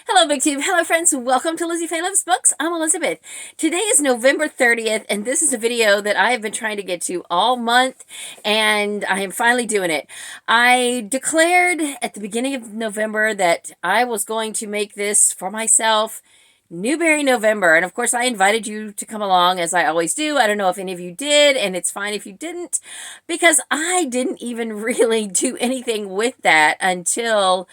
Hello, BookTube. Hello, friends. Welcome to Lizziefaye Loves Books. I'm Elizabeth. Today is November 30th, and this is a video that I have been trying to get to all month, and I am finally doing it. I declared at the beginning of November that I was going to make this for myself Newbery November. And of course, I invited you to come along, as I always do. I don't know if any of you did, and it's fine if you didn't, because I didn't even really do anything with that until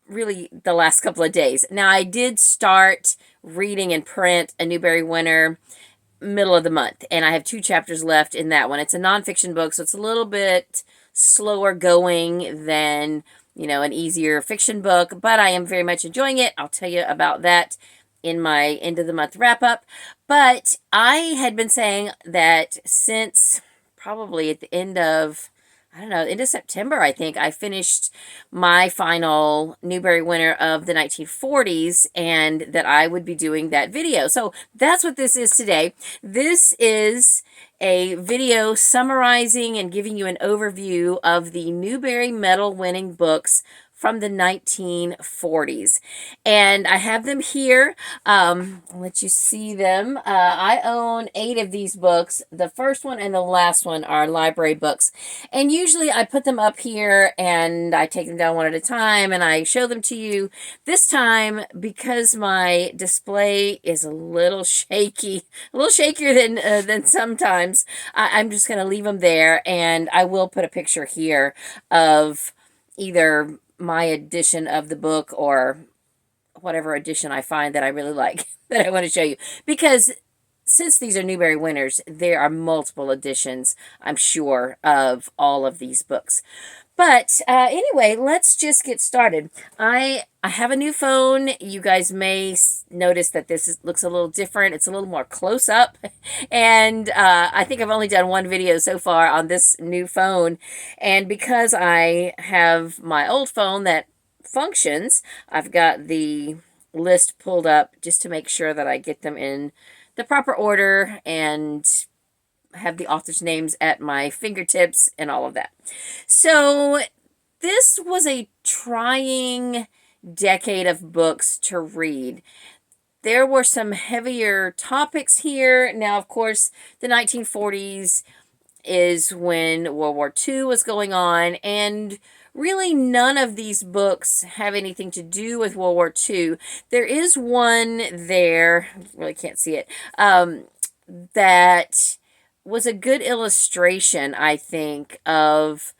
really the last couple of days. Now, I did start reading in print a Newbery Winner middle of the month, and I have 2 chapters left in that one. It's a nonfiction book, so it's a little bit slower going than, an easier fiction book, but I am very much enjoying it. I'll tell you about that in my end of the month wrap up. But I had been saying that since probably at the end of September, I think, I finished my final Newbery Winner of the 1940s, and that I would be doing that video. So that's what this is today. This is a video summarizing and giving you an overview of the Newbery Medal winning books from the 1940s. And I have them here. I'll let you see them. I own 8 of these books. The first one and the last one are library books. And usually I put them up here and I take them down one at a time and I show them to you. This time, because my display is a little shaky, a little shakier than sometimes, I'm just going to leave them there, and I will put a picture here of either my edition of the book or whatever edition I find that I really like that I want to show you. Because since these are Newbery Winners, there are multiple editions, I'm sure, of all of these books. But anyway, let's just get started. I have a new phone. You guys may notice that this looks a little different. It's a little more close up. And I think I've only done one video so far on this new phone. And because I have my old phone that functions, I've got the list pulled up just to make sure that I get them in the proper order and have the authors' names at my fingertips and all of that. So this was a trying decade of books to read. There were some heavier topics here. Now, of course, the 1940s is when World War II was going on, and really none of these books have anything to do with World War II. There is one there, really can't see it, that was a good illustration, I think, of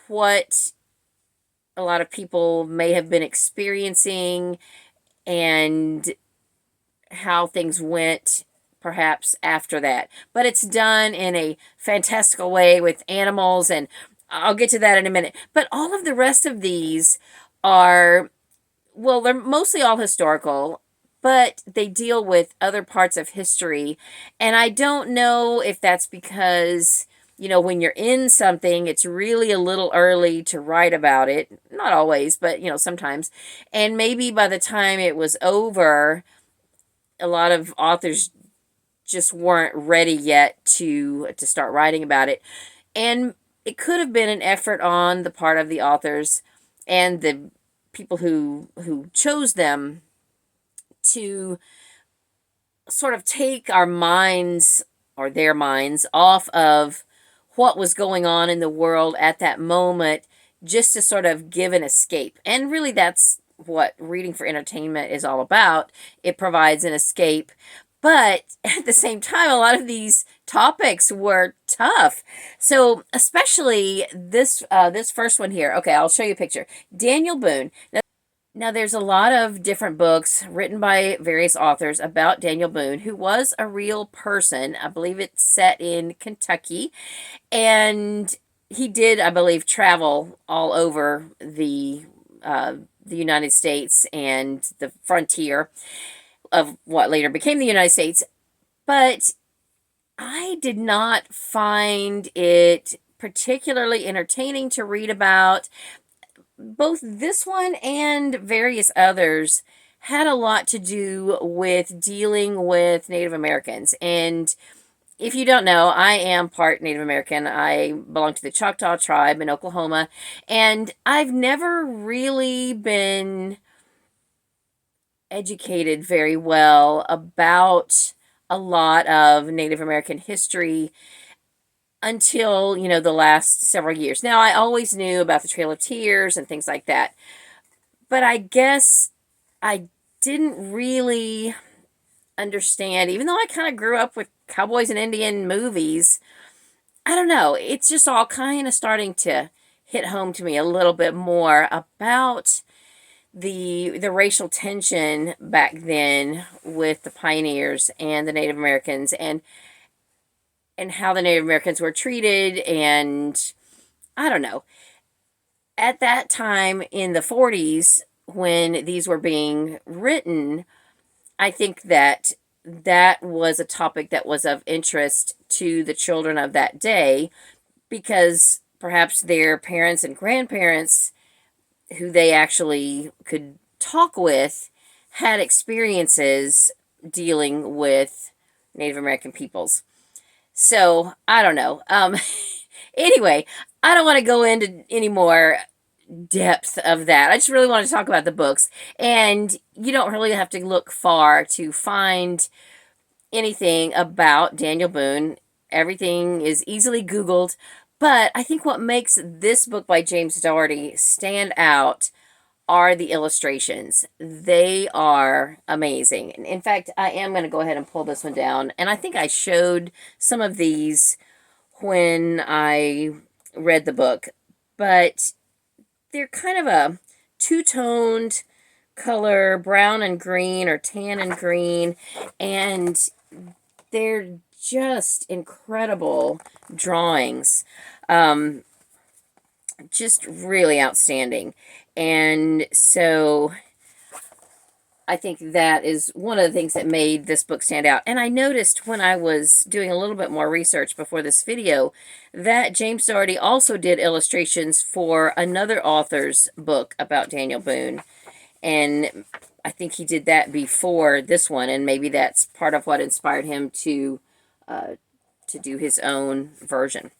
what a lot of people may have been experiencing and how things went perhaps after that. But it's done in a fantastical way with animals, and I'll get to that in a minute. But all of the rest of these are, well, they're mostly all historical, but they deal with other parts of history. And I don't know if that's because, when you're in something, it's really a little early to write about it. Not always, but, sometimes. And maybe by the time it was over, a lot of authors just weren't ready yet to start writing about it. And it could have been an effort on the part of the authors and the people who chose them to sort of take our minds, or their minds, off of what was going on in the world at that moment, just to sort of give an escape. And really that's what reading for entertainment is all about. It provides an escape. But at the same time, a lot of these topics were tough. So especially this first one here. Okay, I'll show you a picture. Daniel Boone. Now, there's a lot of different books written by various authors about Daniel Boone, who was a real person. I believe it's set in Kentucky. And he did, I believe, travel all over the United States and the frontier of what later became the United States. But I did not find it particularly entertaining to read about. Both this one and various others had a lot to do with dealing with Native Americans. And if you don't know, I am part Native American. I belong to the Choctaw tribe in Oklahoma. And I've never really been educated very well about a lot of Native American history until, the last several years. Now, I always knew about the Trail of Tears and things like that, but I guess I didn't really understand, even though I kind of grew up with cowboys and Indian movies. I don't know, it's just all kind of starting to hit home to me a little bit more about the racial tension back then with the pioneers and the Native Americans, and how the Native Americans were treated. And I don't know, at that time in the 40s when these were being written, I think that was a topic that was of interest to the children of that day, because perhaps their parents and grandparents, who they actually could talk with, had experiences dealing with Native American peoples. So, I don't know. Anyway, I don't want to go into any more depth of that. I just really want to talk about the books. And you don't really have to look far to find anything about Daniel Boone. Everything is easily Googled. But I think what makes this book by James Dougherty stand out are the illustrations. They are amazing. In fact, I am going to go ahead and pull this one down. And I think I showed some of these when I read the book. But they're kind of a two-toned color, brown and green or tan and green. And they're just incredible drawings. Just really outstanding. And so I think that is one of the things that made this book stand out. And I noticed when I was doing a little bit more research before this video that James Dougherty also did illustrations for another author's book about Daniel Boone. And I think he did that before this one, and maybe that's part of what inspired him to do his own version.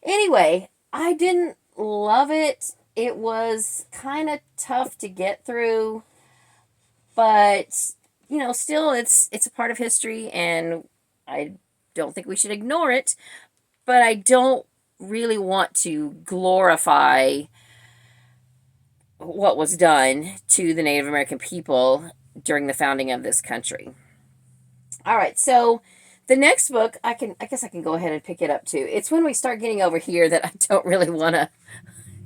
Anyway, I didn't love it. It was kind of tough to get through, but still it's a part of history, and I don't think we should ignore it. But I don't really want to glorify what was done to the Native American people during the founding of this country. All right, so the next book, I guess I can go ahead and pick it up too. It's when we start getting over here that I don't really want to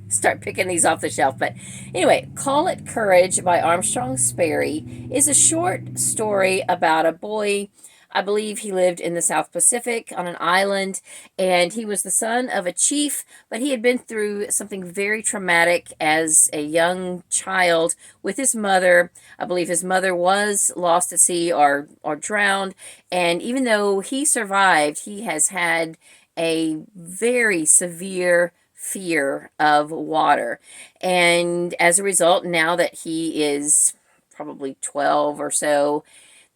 start picking these off the shelf. But anyway, Call It Courage by Armstrong Sperry is a short story about a boy. I believe he lived in the South Pacific on an island, and he was the son of a chief, but he had been through something very traumatic as a young child with his mother. I believe his mother was lost at sea or drowned, and even though he survived, he has had a very severe fear of water. And as a result, now that he is probably 12 or so,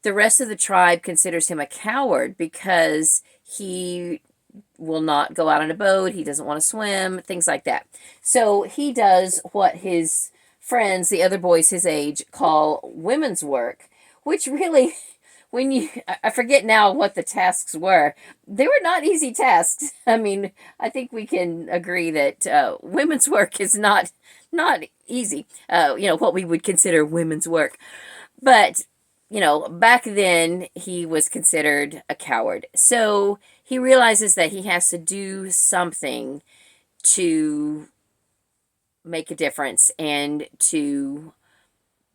the rest of the tribe considers him a coward because he will not go out on a boat, he doesn't want to swim, things like that. So he does what his friends, the other boys his age, call women's work, which really, I forget now what the tasks were. They were not easy tasks. I mean, I think we can agree that women's work is not easy, what we would consider women's work. But back then he was considered a coward. So he realizes that he has to do something to make a difference and to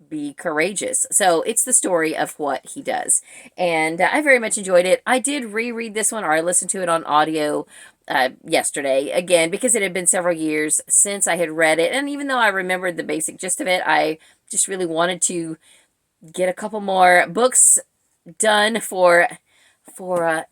be courageous. So it's the story of what he does. And I very much enjoyed it. I did reread this one, or I listened to it on audio yesterday, again, because it had been several years since I had read it. And even though I remembered the basic gist of it, I just really wanted to get a couple more books done for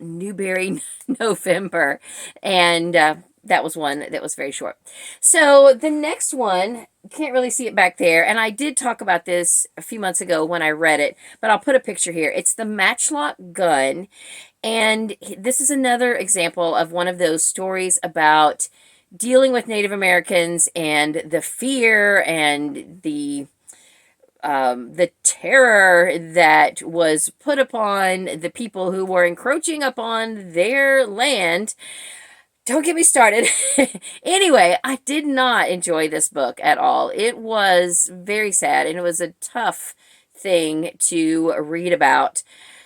Newbery November, and that was one that was very short. So the next one, you can't really see it back there, and I did talk about this a few months ago when I read it, but I'll put a picture here. It's The Matchlock Gun, and this is another example of one of those stories about dealing with Native Americans and the fear and the the terror that was put upon the people who were encroaching upon their land. Don't get me started. Anyway, I did not enjoy this book at all. It was very sad, and it was a tough thing to read about.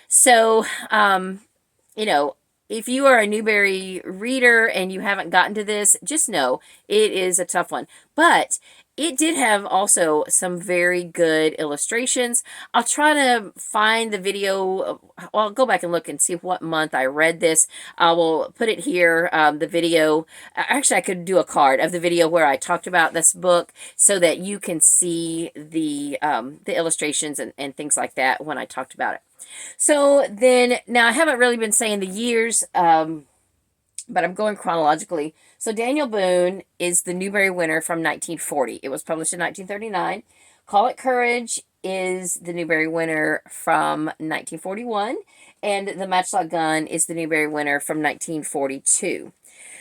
So, you know, if you are a Newbery reader and you haven't gotten to this, just know it is a tough one. But it did have also some very good illustrations. I'll try to find the video. Well, I'll go back and look and see what month I read this. I will put it here, the video. Actually, I could do a card of the video where I talked about this book so that you can see the illustrations and things like that when I talked about it. So then, now I haven't really been saying the years, but I'm going chronologically. So Daniel Boone is the Newbery winner from 1940. It was published in 1939. Call It Courage is the Newbery winner from 1941. And The Matchlock Gun is the Newbery winner from 1942.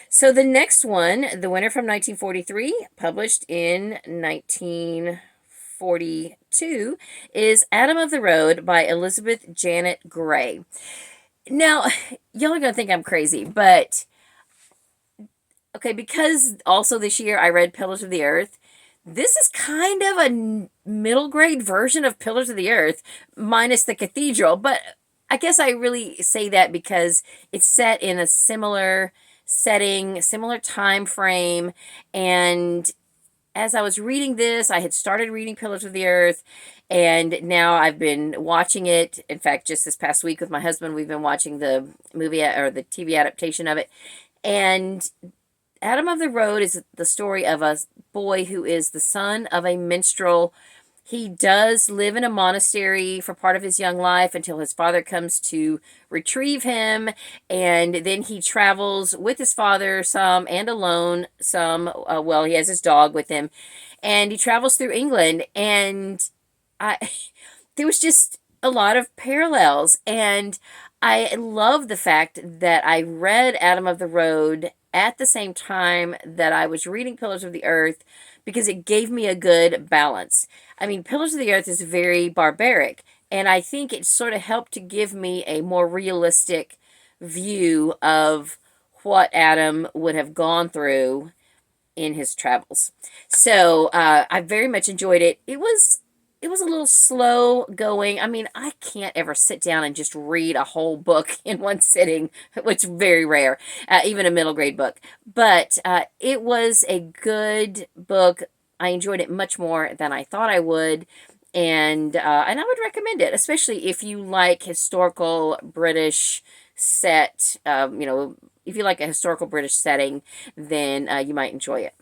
So the next one, the winner from 1943, published in 1942, is Adam of the Road by Elizabeth Janet Gray. Now, y'all are going to think I'm crazy, but okay, because also this year I read Pillars of the Earth. This is kind of a middle grade version of Pillars of the Earth, minus the cathedral. But I guess I really say that because it's set in a similar setting, similar time frame. And as I was reading this, I had started reading Pillars of the Earth, and now I've been watching it. In fact, just this past week with my husband, we've been watching the movie or the TV adaptation of it. And Adam of the Road is the story of a boy who is the son of a minstrel. He does live in a monastery for part of his young life until his father comes to retrieve him. And then he travels with his father some and alone some. Well, he has his dog with him. And he travels through England. And there was just a lot of parallels. And I love the fact that I read Adam of the Road at the same time that I was reading Pillars of the Earth, because it gave me a good balance. I mean, Pillars of the Earth is very barbaric, and I think it sort of helped to give me a more realistic view of what Adam would have gone through in his travels. So I very much enjoyed it. It was a little slow going. I mean, I can't ever sit down and just read a whole book in one sitting, which is very rare, even a middle grade book. But it was a good book. I enjoyed it much more than I thought I would. And I would recommend it, especially if you like historical British set, if you like a historical British setting, then you might enjoy it.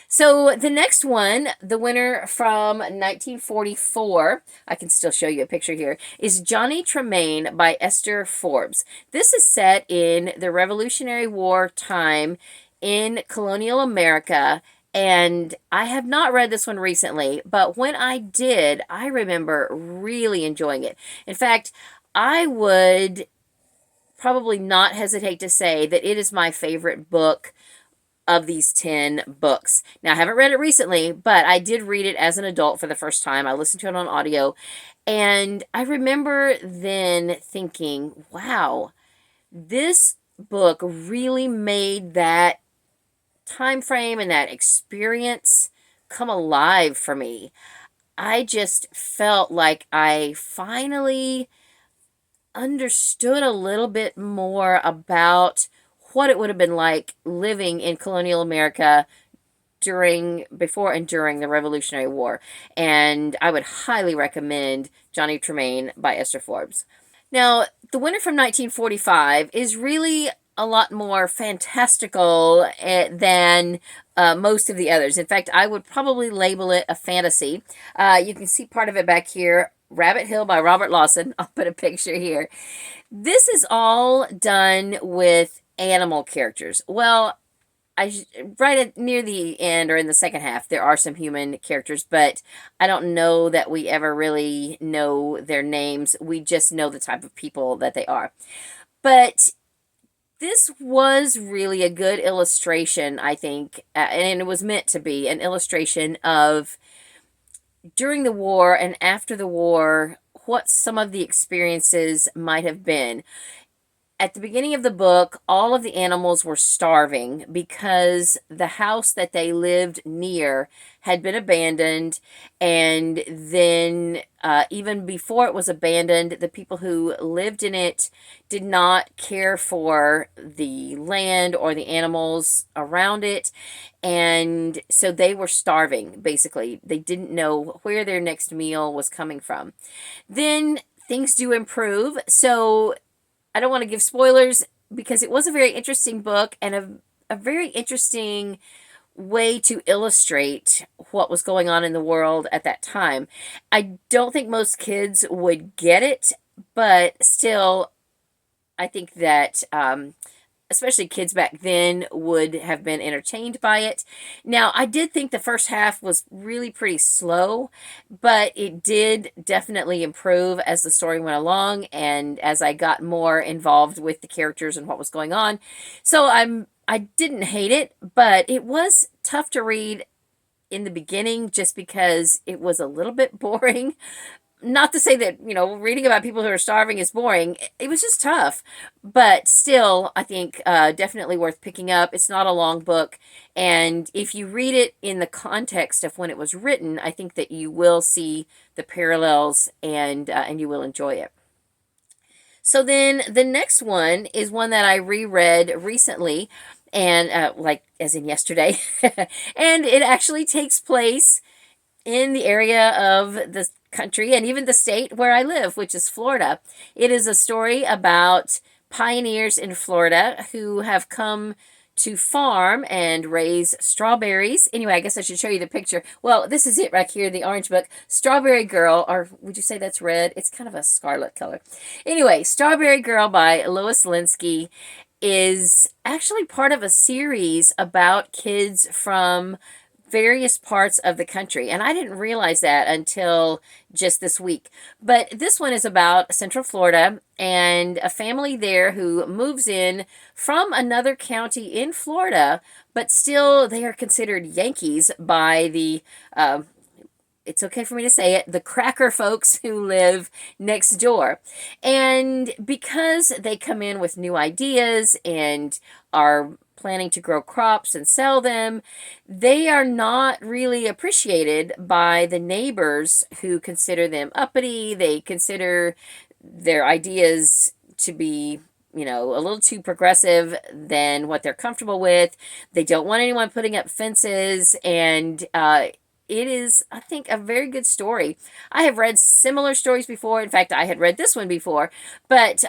So the next one, the winner from 1944, I can still show you a picture here, is Johnny Tremaine by Esther Forbes. This is set in the Revolutionary War time in colonial America, and I have not read this one recently, but when I did, I remember really enjoying it. In fact, I would probably not hesitate to say that it is my favorite book of these 10 books. Now, I haven't read it recently, but I did read it as an adult for the first time. I listened to it on audio, and I remember then thinking, wow, this book really made that time frame and that experience come alive for me. I just felt like I finally understood a little bit more about what it would have been like living in colonial America before and during the Revolutionary War. And I would highly recommend Johnny Tremaine by Esther Forbes. Now, the winner from 1945 is really a lot more fantastical than most of the others. In fact, I would probably label it a fantasy. You can see part of it back here. Rabbit Hill by Robert Lawson. I'll put a picture here. This is all done with animal characters. Well, near the end or in the second half, there are some human characters, but I don't know that we ever really know their names. We just know the type of people that they are. But this was really a good illustration, I think, and it was meant to be an illustration of during the war and after the war, what some of the experiences might have been. At the beginning of the book, all of the animals were starving because the house that they lived near had been abandoned. And then, even before it was abandoned, the people who lived in it did not care for the land or the animals around it. And so they were starving, basically. They didn't know where their next meal was coming from. Then things do improve. So I don't want to give spoilers because it was a very interesting book and a very interesting way to illustrate what was going on in the world at that time. I don't think most kids would get it, but still, I think that especially kids back then would have been entertained by it. Now, I did think the first half was really pretty slow, but it did definitely improve as the story went along and as I got more involved with the characters and what was going on. So I didn't hate it, but it was tough to read in the beginning just because it was a little bit boring. Not to say that, reading about people who are starving is boring. It was just tough. But still, I think definitely worth picking up. It's not a long book. And if you read it in the context of when it was written, I think that you will see the parallels and you will enjoy it. So then the next one is one that I reread recently, and like as in yesterday. And it actually takes place in the area of the country and even the state where I live, which is Florida. It is a story about pioneers in Florida who have come to farm and raise strawberries. Anyway, I guess I should show you the picture. Well, this is it right here, the orange book. Strawberry Girl, or would you say that's red? It's kind of a scarlet color. Anyway, Strawberry Girl by Lois Linski is actually part of a series about kids from various parts of the country. And I didn't realize that until just this week. But this one is about Central Florida and a family there who moves in from another county in Florida, but still they are considered Yankees by the it's okay for me to say it, the cracker folks who live next door. And because they come in with new ideas and are planning to grow crops and sell them, they are not really appreciated by the neighbors who consider them uppity. They consider their ideas to be a little too progressive than what they're comfortable with. They don't want anyone putting up fences, and it is, I think, a very good story. I have read similar stories before. In fact, I had read this one before, but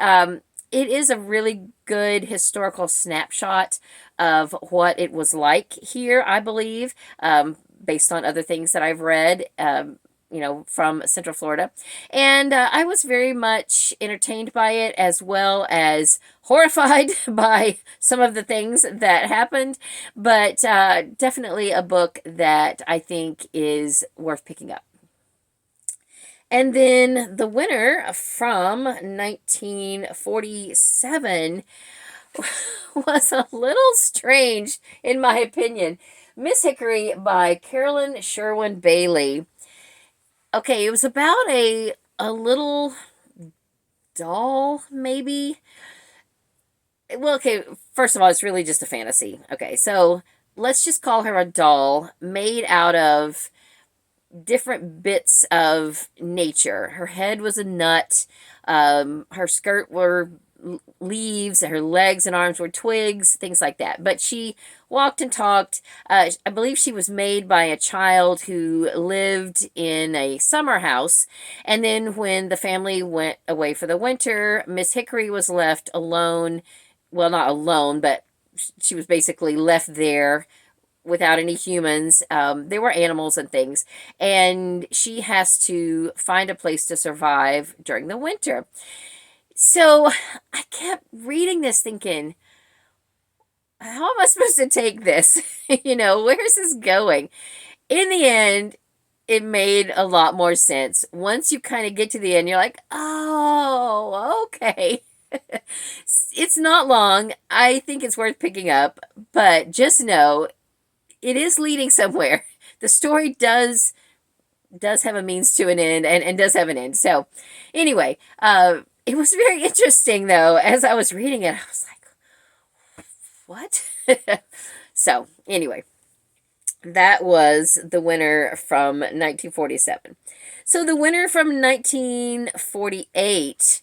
it is a really good historical snapshot of what it was like here, I believe, based on other things that I've read, from Central Florida. And I was very much entertained by it, as well as horrified by some of the things that happened. But definitely a book that I think is worth picking up. And then the winner from 1947 was a little strange, in my opinion. Miss Hickory by Carolyn Sherwin Bailey. Okay, it was about a little doll, maybe. Well, okay, first of all, it's really just a fantasy. Okay, so let's just call her a doll made out of different bits of nature. Her head was a nut. Her skirt were leaves. Her legs and arms were twigs, things like that. But she walked and talked. I believe she was made by a child who lived in a summer house. And then when the family went away for the winter, Miss Hickory was left alone. Well, not alone, but she was basically left there without any humans. There were animals and things. And she has to find a place to survive during the winter. So I kept reading this thinking, how am I supposed to take this? Where's this going? In the end, it made a lot more sense. Once you kind of get to the end, you're like, oh, okay. It's not long. I think it's worth picking up, but just know it is leading somewhere. The story does does have a means to an end and does have an end. So anyway, it was very interesting though. As I was reading it, I was like, what? So anyway, that was the winner from 1947. So the winner from 1948,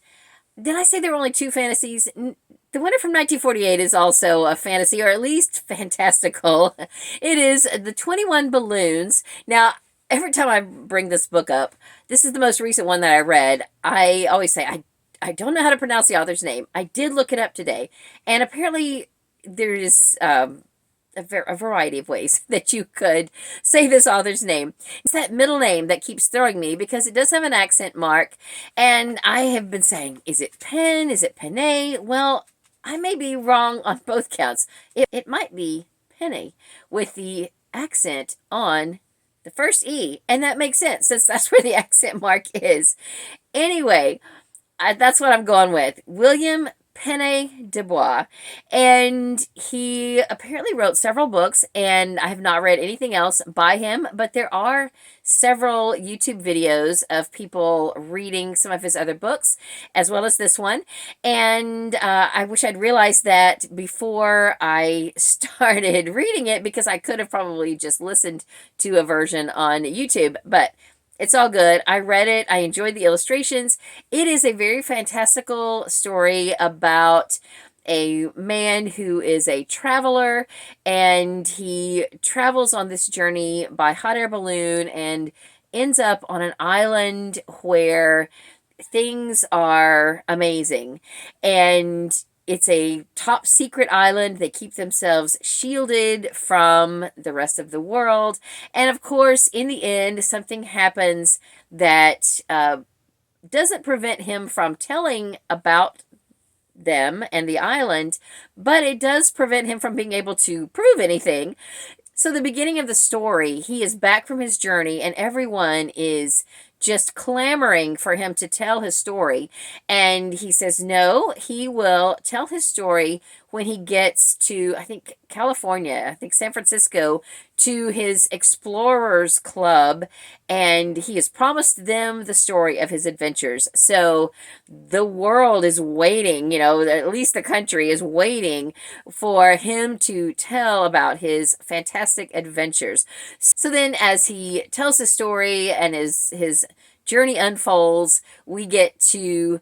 did I say there were only two fantasies? The winner from 1948 is also a fantasy, or at least fantastical. It is The 21 Balloons. Now, every time I bring this book up, this is the most recent one that I read. I always say, I don't know how to pronounce the author's name. I did look it up today, and apparently there is a variety of ways that you could say this author's name. It's that middle name that keeps throwing me because it does have an accent mark, and I have been saying, is it Penn? Is it Penny? Well, I may be wrong on both counts. It might be Penny with the accent on the first E, and that makes sense since that's where the accent mark is. Anyway, that's what I'm going with. William Penne Dubois, and he apparently wrote several books, and I have not read anything else by him, but there are several YouTube videos of people reading some of his other books, as well as this one, and I wish I'd realized that before I started reading it, because I could have probably just listened to a version on YouTube, but it's all good. I read it. I enjoyed the illustrations. It is a very fantastical story about a man who is a traveler, and he travels on this journey by hot air balloon and ends up on an island where things are amazing. And it's a top secret island. They keep themselves shielded from the rest of the world. And of course, in the end, something happens that doesn't prevent him from telling about them and the island, but it does prevent him from being able to prove anything. So the beginning of the story, he is back from his journey, and everyone is just clamoring for him to tell his story. And he says no, he will tell his story when he gets to, I think, California, I think San Francisco, to his Explorers Club, and he has promised them the story of his adventures. So the world is waiting, at least the country is waiting for him to tell about his fantastic adventures. So then as he tells his story and his journey unfolds, we get to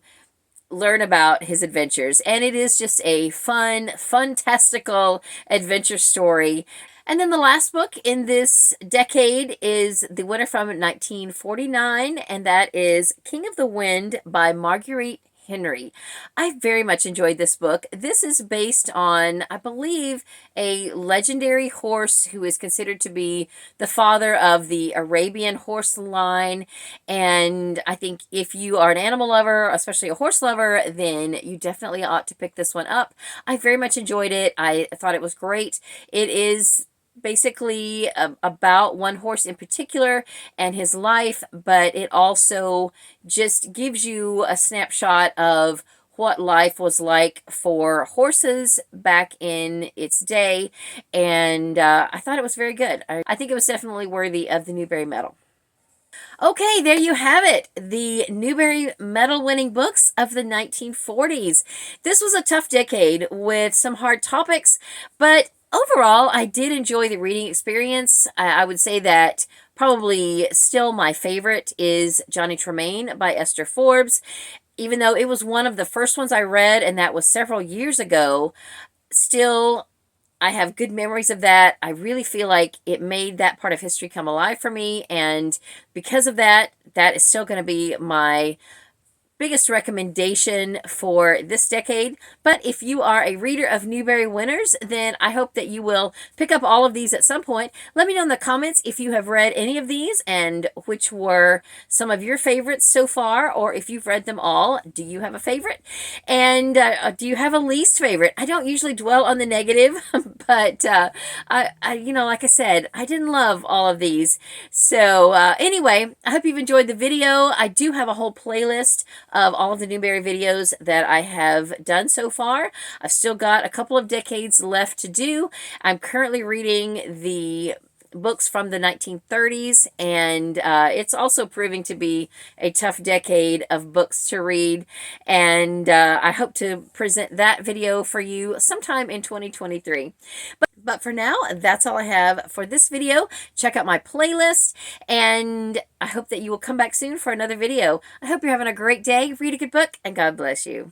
learn about his adventures, and it is just a fantastical adventure story. And then the last book in this decade is the winner from 1949, and that is King of the Wind by Marjorie Henry. I very much enjoyed this book. This is based on, I believe, a legendary horse who is considered to be the father of the Arabian horse line. And I think if you are an animal lover, especially a horse lover, then you definitely ought to pick this one up. I very much enjoyed it. I thought it was great. It is basically about one horse in particular and his life, but it also just gives you a snapshot of what life was like for horses back in its day, and I thought it was very good. I think it was definitely worthy of the Newbery Medal. Okay, there you have it. The Newbery Medal winning books of the 1940s. This was a tough decade with some hard topics, but overall, I did enjoy the reading experience. I would say that probably still my favorite is Johnny Tremaine by Esther Forbes. Even though it was one of the first ones I read, and that was several years ago, still I have good memories of that. I really feel like it made that part of history come alive for me, and because of that, that is still going to be my biggest recommendation for this decade. But if you are a reader of Newbery Winners, then I hope that you will pick up all of these at some point. Let me know in the comments if you have read any of these and which were some of your favorites so far, or if you've read them all. Do you have a favorite? And do you have a least favorite? I don't usually dwell on the negative, but like I said, I didn't love all of these. So anyway, I hope you've enjoyed the video. I do have a whole playlist of all of the Newbery videos that I have done so far. I've still got a couple of decades left to do. I'm currently reading the books from the 1930s, and it's also proving to be a tough decade of books to read, and I hope to present that video for you sometime in 2023. But for now, that's all I have for this video. Check out my playlist, and I hope that you will come back soon for another video. I hope you're having a great day. Read a good book, and God bless you.